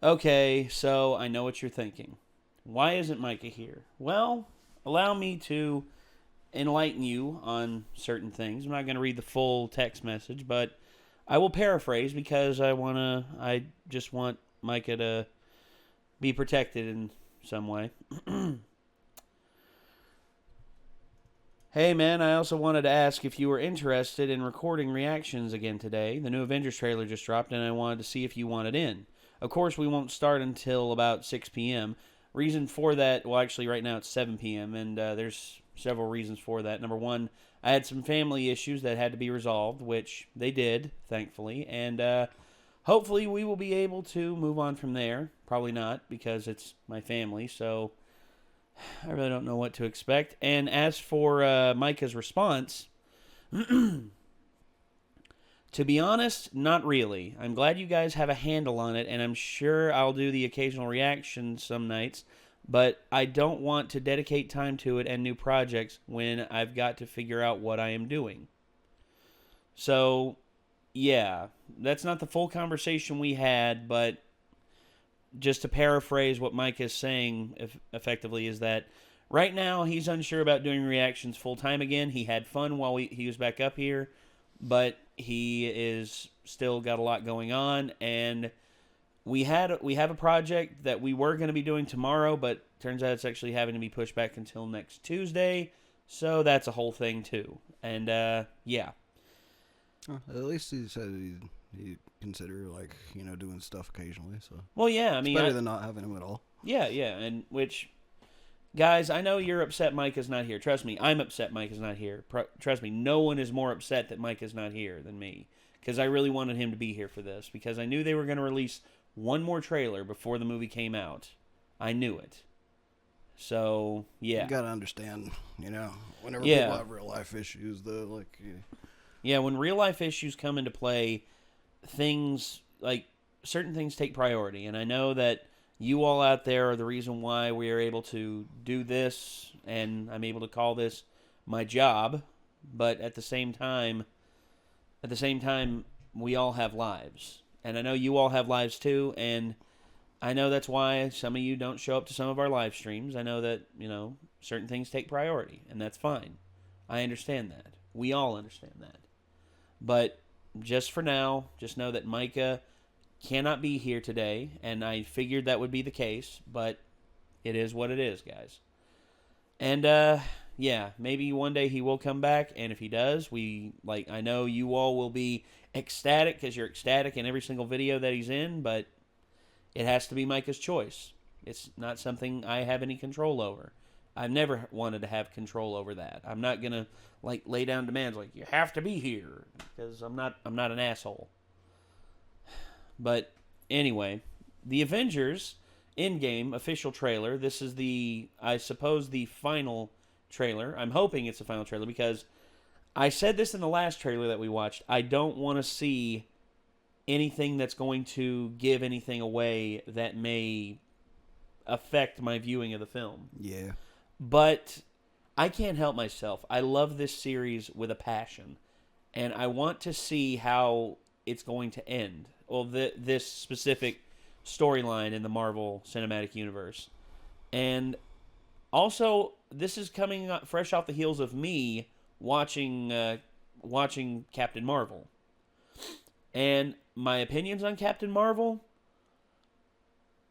Okay, so I know what you're thinking. Why isn't Micah here? Well, allow me to enlighten you on certain things. I'm not going to read the full text message, but I will paraphrase because I just want Micah to be protected in some way. Hey man, I also wanted to ask if you were interested in recording reactions again today. The new Avengers trailer just dropped and I wanted to see if you wanted in. Of course, we won't start until about 6 p.m. Reason for that, well actually right now it's 7 p.m. and there's several reasons for that. Number one, I had some family issues that had to be resolved, which they did, thankfully, and hopefully we will be able to move on from there. Probably not, because it's my family, so I really don't know what to expect. And as for Micah's response, to be honest, not really. I'm glad you guys have a handle on it, and I'm sure I'll do the occasional reaction some nights, but I don't want to dedicate time to it and new projects when I've got to figure out what I am doing. So, yeah, that's not the full conversation we had, but just to paraphrase what Mike is saying effectively is that right now he's unsure about doing reactions full time again. He had fun while he was back up here, but he is still got a lot going on, and we have a project that we were going to be doing tomorrow, but turns out it's actually having to be pushed back until next Tuesday, so that's a whole thing too. And yeah. At least he said he'd consider, like, doing stuff occasionally. So well, yeah, I mean, it's better than not having him at all. Yeah, and which, guys, I know you're upset Mike is not here. Trust me, I'm upset Mike is not here. Trust me, no one is more upset that Mike is not here than me, because I really wanted him to be here for this, because I knew they were going to release one more trailer before the movie came out. I knew it. So, yeah. You gotta understand, whenever people have real life issues, though, like... Yeah, when real life issues come into play, things, like, certain things take priority. And I know that you all out there are the reason why we are able to do this, and I'm able to call this my job. But at the same time, we all have lives. And I know you all have lives too, and I know that's why some of you don't show up to some of our live streams. I know that, certain things take priority, and that's fine. I understand that. We all understand that. But just for now, just know that Micah cannot be here today, and I figured that would be the case, but it is what it is, guys. And, yeah, maybe one day he will come back, and if he does, I know you all will be ecstatic, because you're ecstatic in every single video that he's in, but it has to be Micah's choice. It's not something I have any control over. I've never wanted to have control over that. I'm not going to, lay down demands like, you have to be here, because I'm not an asshole. But anyway, the Avengers Endgame official trailer. This is I suppose, the final trailer. I'm hoping it's the final trailer, because I said this in the last trailer that we watched. I don't want to see anything that's going to give anything away that may affect my viewing of the film. Yeah. But I can't help myself. I love this series with a passion, and I want to see how it's going to end. Well, this specific storyline in the Marvel Cinematic Universe. And also, this is coming fresh off the heels of me watching Captain Marvel. And my opinions on Captain Marvel,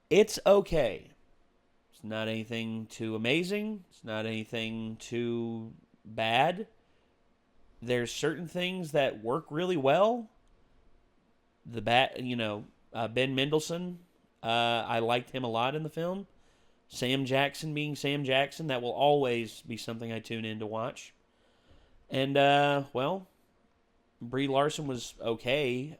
it's okay. It's not anything too amazing. It's not anything too bad. There's certain things that work really well. Ben Mendelsohn, I liked him a lot in the film. Sam Jackson being Sam Jackson, that will always be something I tune in to watch. And, Brie Larson was okay.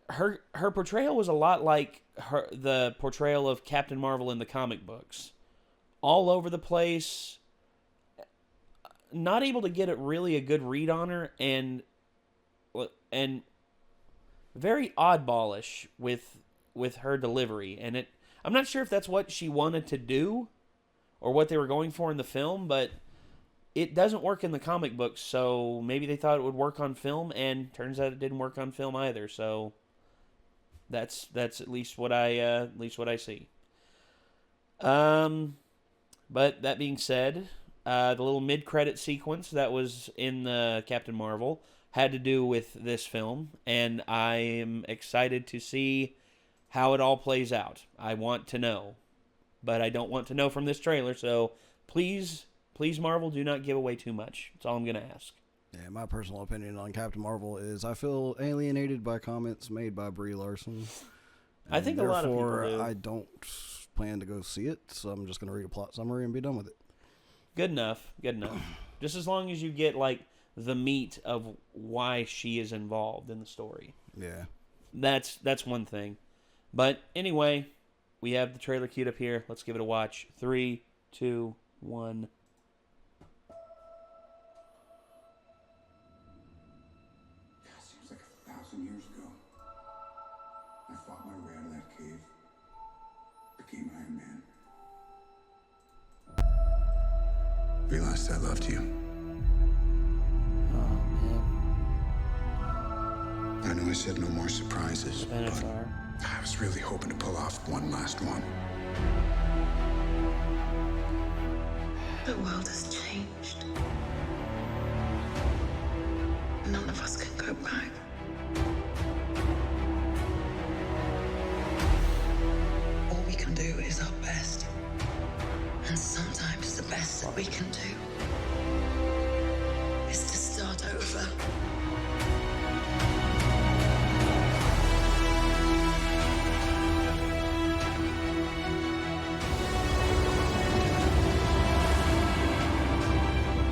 Her portrayal was a lot like the portrayal of Captain Marvel in the comic books. All over the place. Not able to get really a good read on her, and very oddballish with her delivery. And I'm not sure if that's what she wanted to do or what they were going for in the film, but it doesn't work in the comic books, so maybe they thought it would work on film, and turns out it didn't work on film either. So That's at least what I see. But that being said, the little mid-credit sequence that was in the Captain Marvel had to do with this film, and I am excited to see how it all plays out. I want to know, but I don't want to know from this trailer, so please, Marvel, do not give away too much. That's all I'm going to ask. Yeah, my personal opinion on Captain Marvel is I feel alienated by comments made by Brie Larson. I think a lot of people do. I don't plan to go see it, so I'm just going to read a plot summary and be done with it. Good enough. Just as long as you get, like, the meat of why she is involved in the story. Yeah. That's one thing. But anyway, we have the trailer queued up here. Let's give it a watch. 3, 2, 1. Seems like 1,000 years ago. I fought my way out of that cave. Became Iron Man. Realized I loved you. Oh, man. I know I said no more surprises, but Benatar. I was really hoping to pull off one last one. The world has changed. None of us can go back. All we can do is our best. And sometimes the best that we can do is to start over.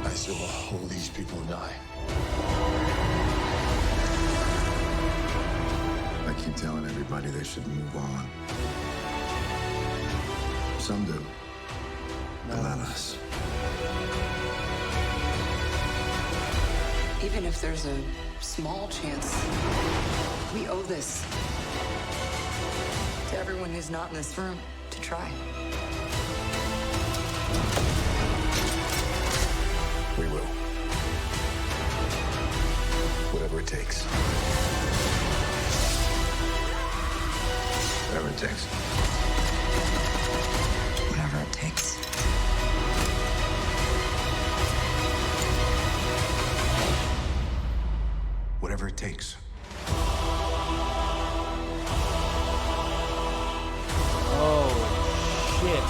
I saw all these people die. I keep telling everybody they should move on. Some do. But not us. Even if there's a small chance, we owe this to everyone who's not in this room to try. We will. Whatever it takes. Whatever it takes. Whatever it takes. Whatever it takes. Oh, shit.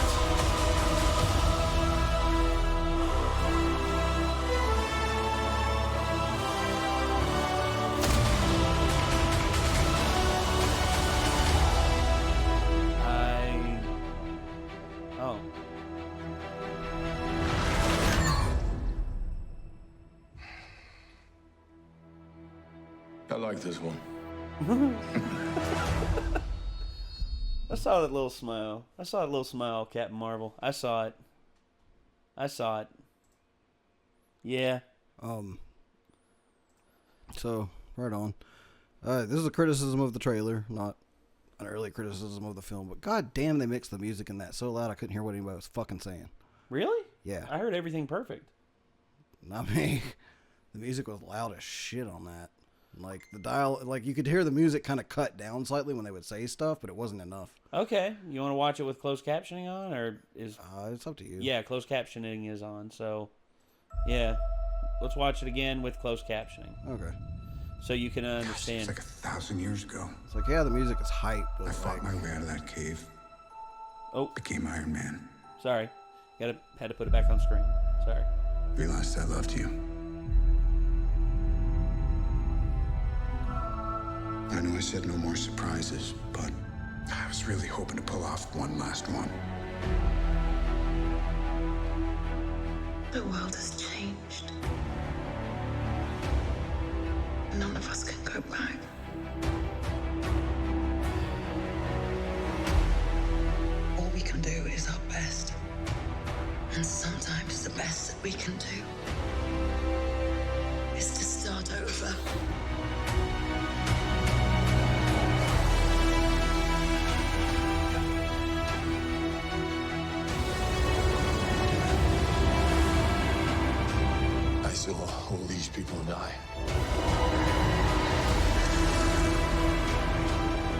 Oh. I like this one. I saw that little smile. Captain Marvel. I saw it. Yeah. So, right on. This is a criticism of the trailer, not an early criticism of the film, but god damn, they mixed the music in that so loud I couldn't hear what anybody was fucking saying. Really? Yeah. I heard everything perfect. Not me. The music was loud as shit on that. Like, the dial, like, you could hear the music kind of cut down slightly when they would say stuff, but it wasn't enough. Okay. You want to watch it with closed captioning on, or is... It's up to you. Yeah, closed captioning is on, so... Yeah. Let's watch it again with closed captioning. Okay. So you can understand. It's like 1,000 years ago. It's like, yeah, the music is hype, but I fought like, my way out of that cave. Oh, Became Iron Man. sorry. Had to put it back on screen. Sorry. Realized I loved you. I know I said no more surprises, but I was really hoping to pull off one last one. The world has changed. None of us can go back. All we can do is our best. And sometimes the best that we can do is to start over. I saw all these people die.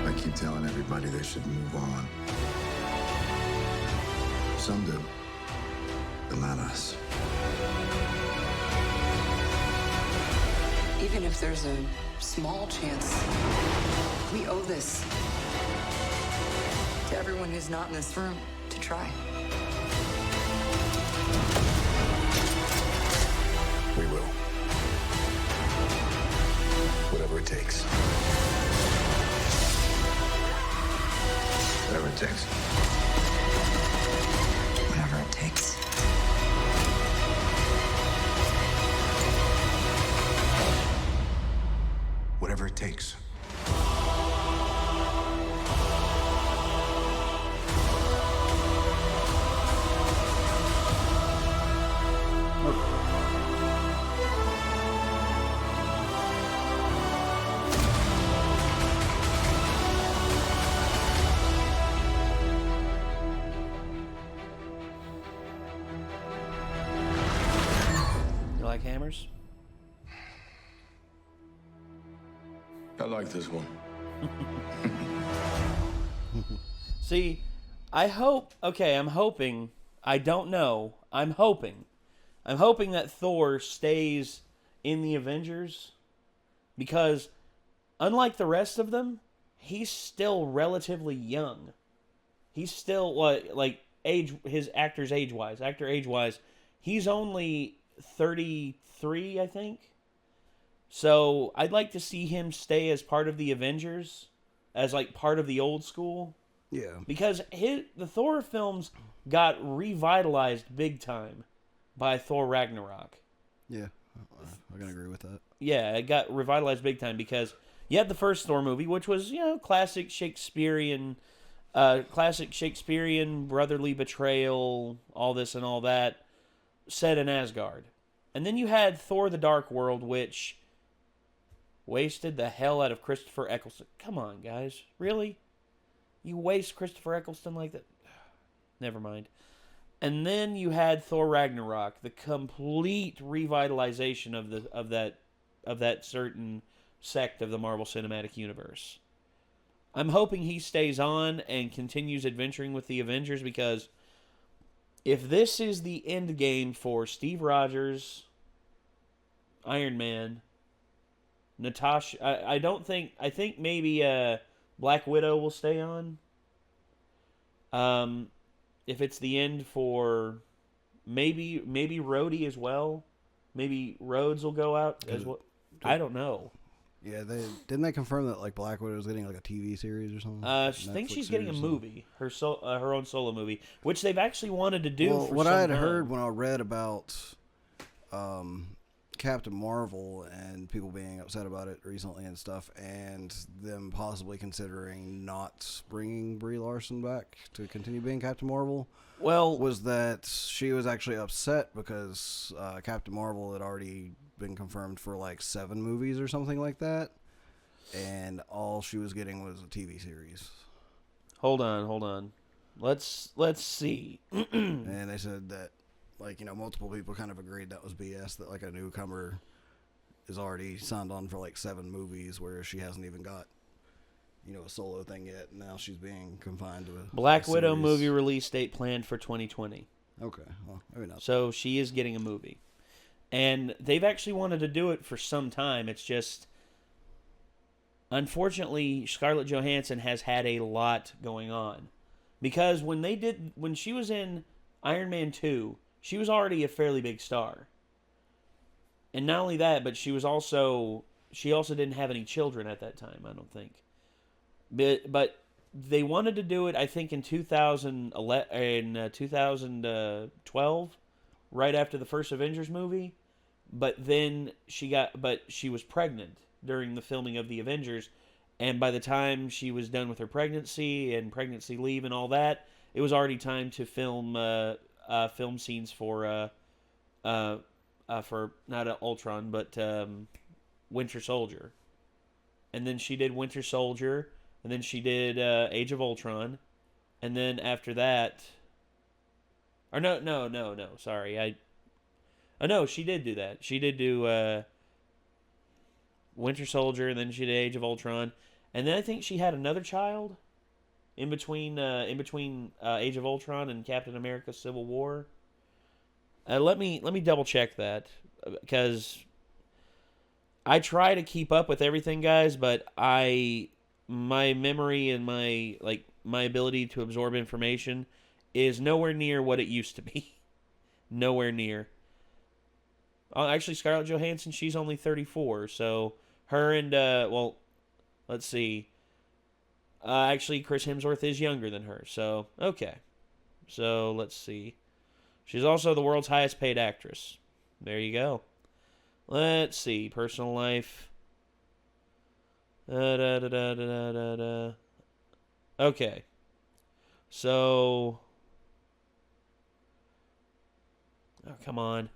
I keep keep telling everybody they should move on. Some do, but not us. Even if there's a small chance, we owe this to everyone who's not in this room to try. We will. Whatever it takes. Whatever it takes. Whatever it takes. Whatever it takes. You like hammers? I like this one. See, I hope. Okay, I'm hoping. I don't know. I'm hoping that Thor stays in the Avengers because, unlike the rest of them, he's still relatively young. He's still like age. His actor age wise, he's only 33, I think. So I'd like to see him stay as part of the Avengers, as like part of the old school. Yeah. Because the Thor films got revitalized big time by Thor Ragnarok. Yeah. I can agree with that. Yeah, it got revitalized big time because you had the first Thor movie, which was, classic Shakespearean brotherly betrayal, all this and all that, set in Asgard. And then you had Thor the Dark World, which wasted the hell out of Christopher Eccleston. Come on, guys. Really? You waste Christopher Eccleston like that? Never mind. And then you had Thor Ragnarok, the complete revitalization of that certain sect of the Marvel Cinematic Universe. I'm hoping he stays on and continues adventuring with the Avengers because if this is the end game for Steve Rogers, Iron Man, Natasha, I think maybe Black Widow will stay on. If it's the end for maybe Rhodey as well, maybe Rhodes will go out as well. I don't know. Yeah, didn't they confirm that like Black Widow was getting like a TV series or something? I think she's getting a movie, her own solo movie, which they've actually wanted to do. Well, for what some I had time. heard when I read about Captain Marvel and people being upset about it recently and stuff, and them possibly considering not bringing Brie Larson back to continue being Captain Marvel, was that she was actually upset because Captain Marvel had already been confirmed for like 7 movies or something like that, and all she was getting was a TV series. Hold on. Let's see. And they said that, like, multiple people kind of agreed that was BS, that like a newcomer is already signed on for like 7 movies, whereas she hasn't even got, a solo thing yet. And now she's being confined to a Black Widow series. movie release date planned for 2020. Okay, well, maybe not. So she is getting a movie. And they've actually wanted to do it for some time. It's just, unfortunately, Scarlett Johansson has had a lot going on. Because when she was in Iron Man 2, she was already a fairly big star. And not only that, but she also didn't have any children at that time, I don't think. But they wanted to do it, I think, in 2012, right after the first Avengers movie. But then she was pregnant during the filming of the Avengers, and by the time she was done with her pregnancy and pregnancy leave and all that, it was already time to film scenes for not Ultron, but Winter Soldier. And then she did Winter Soldier, and then she did Age of Ultron, and then after that, or no, sorry, no, she did do that. She did do Winter Soldier, and then she did Age of Ultron, And then I think she had another child in between Age of Ultron and Captain America: Civil War. Let me double check that, because I try to keep up with everything, guys, but my memory and my ability to absorb information is nowhere near what it used to be. Nowhere near. Actually, Scarlett Johansson, she's only 34, so her and let's see. Actually, Chris Hemsworth is younger than her, so okay. So let's see. She's also the world's highest paid actress. There you go. Let's see. Personal life. Okay. So. Oh, come on.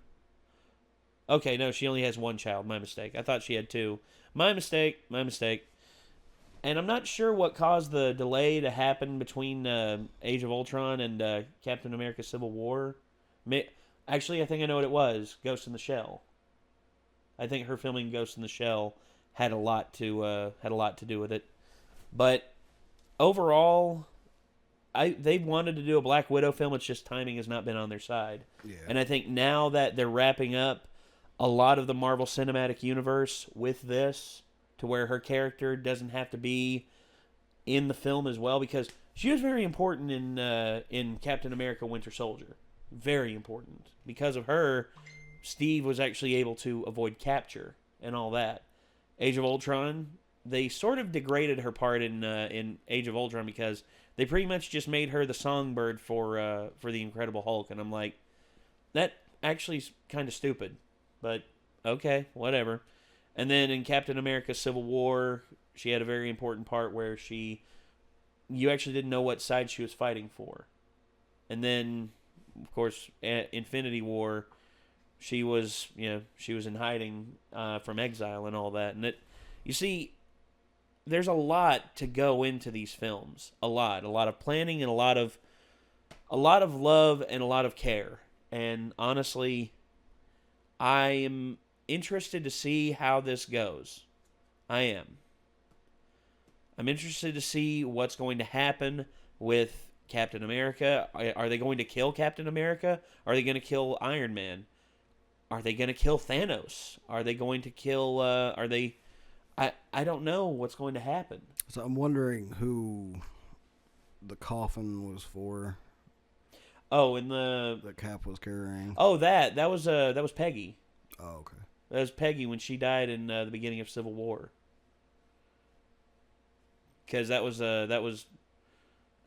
Okay, no, she only has one child. My mistake. I thought she had two. My mistake. And I'm not sure what caused the delay to happen between Age of Ultron and Captain America: Civil War. Actually, I think I know what it was. Ghost in the Shell. I think her filming Ghost in the Shell had a lot to do with it. But overall, they've wanted to do a Black Widow film. It's just timing has not been on their side. Yeah. And I think now that they're wrapping up a lot of the Marvel Cinematic Universe with this, to where her character doesn't have to be in the film as well, because she was very important in Captain America: Winter Soldier. Very important. Because of her, Steve was actually able to avoid capture and all that. Age of Ultron, they sort of degraded her part in Age of Ultron, because they pretty much just made her the songbird for the Incredible Hulk, and I'm like, that actually is kind of stupid. But okay, whatever. And then in Captain America: Civil War, she had a very important part where you actually didn't know what side she was fighting for. And then, of course, at Infinity War, she was in hiding from exile and all that. And you see, there's a lot to go into these films. A lot of planning and a lot of love and a lot of care. And honestly, I am interested to see how this goes. I am. I'm interested to see what's going to happen with Captain America. Are they going to kill Captain America? Are they going to kill Iron Man? Are they going to kill Thanos? Are they going to kill... I don't know what's going to happen. So I'm wondering who the coffin was for. Oh, and the Cap was carrying. Oh, that was Peggy. Oh, okay. That was Peggy when she died in the beginning of Civil War. Because that was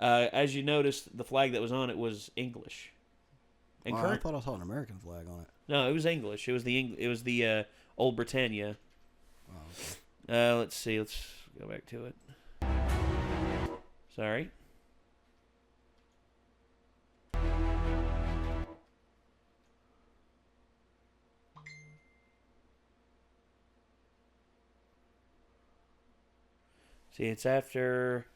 as you noticed, the flag that was on it was English. And I thought I saw an American flag on it. No, it was English. It was the Old Britannia. Oh, okay. Let's see. Let's go back to it. Sorry. See, it's after...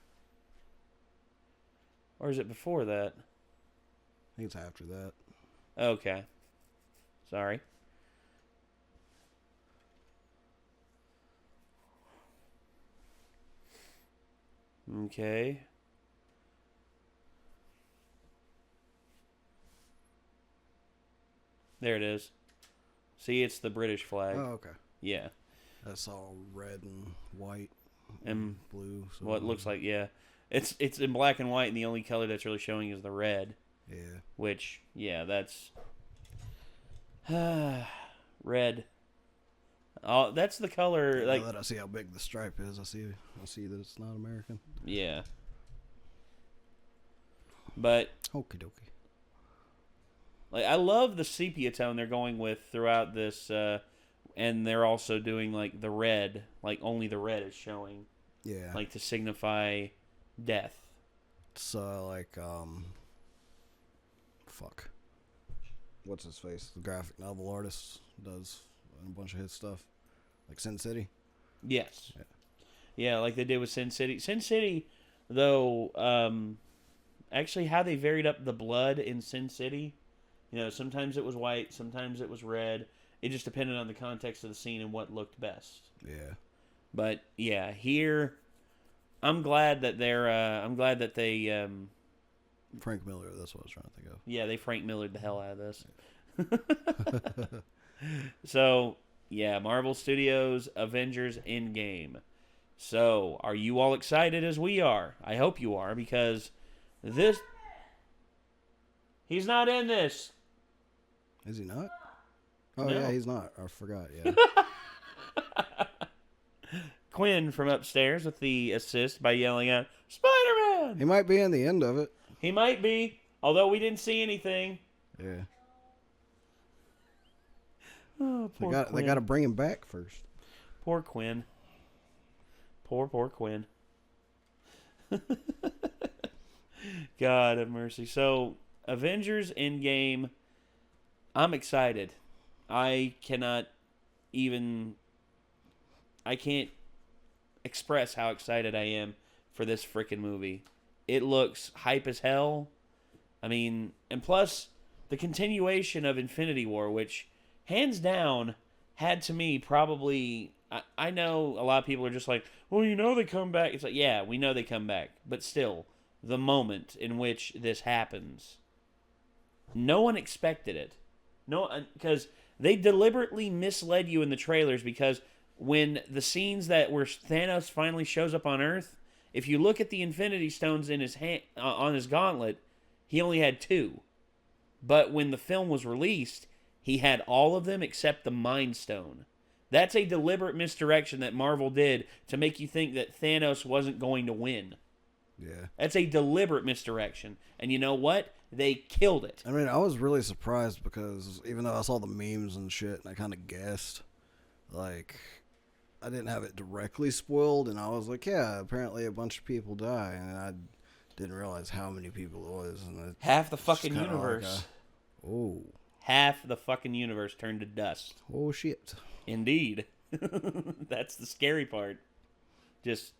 Or is it before that? I think it's after that. Okay. Sorry. Okay. There it is. See, it's the British flag. Oh, okay. Yeah. That's all red and white and blue. So what looks like, yeah. It's in black and white, and the only color that's really showing is the red. Yeah. Which, yeah, that's... red. Oh, that's the color, like... Now that I see how big the stripe is, I see that it's not American. Yeah. But... Okie dokie. Like, I love the sepia tone they're going with throughout this, and they're also doing, like, the red. Like, only the red is showing. Yeah. Like, to signify death. So, like, fuck. What's his face? The graphic novel artist does a bunch of his stuff. Like Sin City? Yes. Yeah, like they did with Sin City. Sin City, though, actually how they varied up the blood in Sin City... You know, sometimes it was white, sometimes it was red. It just depended on the context of the scene and what looked best. Yeah. But, yeah, here, I'm glad that they're. I'm glad that they. Frank Miller. That's what I was trying to think of. Yeah, they Frank Millered the hell out of this. So yeah, Marvel Studios Avengers Endgame. So are you all excited as we are? I hope you are, because this. He's not in this. Is he not? Oh, No. yeah, he's not. I forgot, yeah. Quinn from upstairs with the assist by yelling out, Spider-Man! He might be in the end of it. He might be, although we didn't see anything. Yeah. Oh, poor They Quinn. got to bring him back first. Poor Quinn. Poor Quinn. God have mercy. So, Avengers Endgame, I'm excited. I can't express how excited I am for this freaking movie. It looks hype as hell. I mean, and plus, the continuation of Infinity War, which, hands down, had to me probably... I know a lot of people are just like, well, you know they come back. It's like, yeah, we know they come back. But still, the moment in which this happens, no one expected it. No, because they deliberately misled you in the trailers, because when the scenes that where Thanos finally shows up on Earth, if you look at the Infinity Stones in his hand, on his gauntlet, he only had 2. But when the film was released, he had all of them except the Mind Stone. That's a deliberate misdirection that Marvel did to make you think that Thanos wasn't going to win. Yeah. That's a deliberate misdirection. And you know what? They killed it. I mean, I was really surprised because even though I saw the memes and shit and I kind of guessed, like, I didn't have it directly spoiled, and I was like, yeah, apparently a bunch of people die, and I didn't realize how many people it was. And Half the fucking universe. Oh. Half the fucking universe turned to dust. Oh, shit. Indeed. That's the scary part. Just...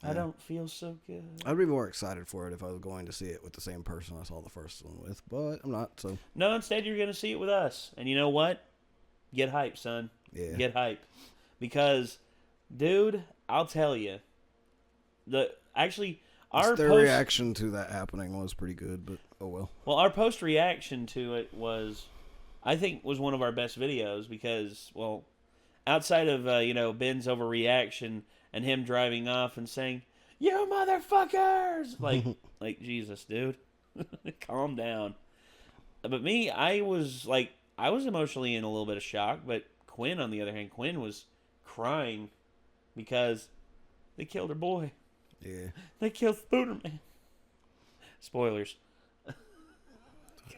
I don't feel so good. I'd be more excited for it if I was going to see it with the same person I saw the first one with, but I'm not, so... No, instead you're going to see it with us. And you know what? Get hype, son. Yeah. Get hype. Because, dude, I'll tell you. Their reaction to that happening was pretty good, but oh well. Well, our post-reaction to it was one of our best videos because, well, outside of, Ben's overreaction and him driving off and saying, "You motherfuckers!" Like Jesus, dude. Calm down. But me, I was emotionally in a little bit of shock, but Quinn, on the other hand, Quinn was crying because they killed her boy. Yeah. They killed Spooderman. Spoilers.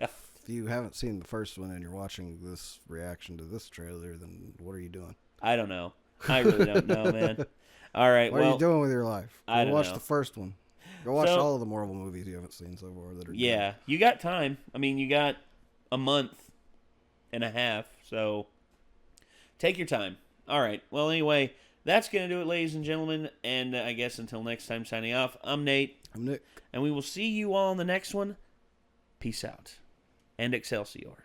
If you haven't seen the first one and you're watching this reaction to this trailer, then what are you doing? I don't know. I really don't know, man. All right, what are you doing with your life? I don't watch know. the first one. Go watch all of the Marvel movies you haven't seen so far that are Yeah, you got time. I mean, you got a month and a half, so take your time. All right. Well, anyway, that's going to do it, ladies and gentlemen. And I guess until next time, signing off, I'm Nate. I'm Nick. And we will see you all in the next one. Peace out. And Excelsior.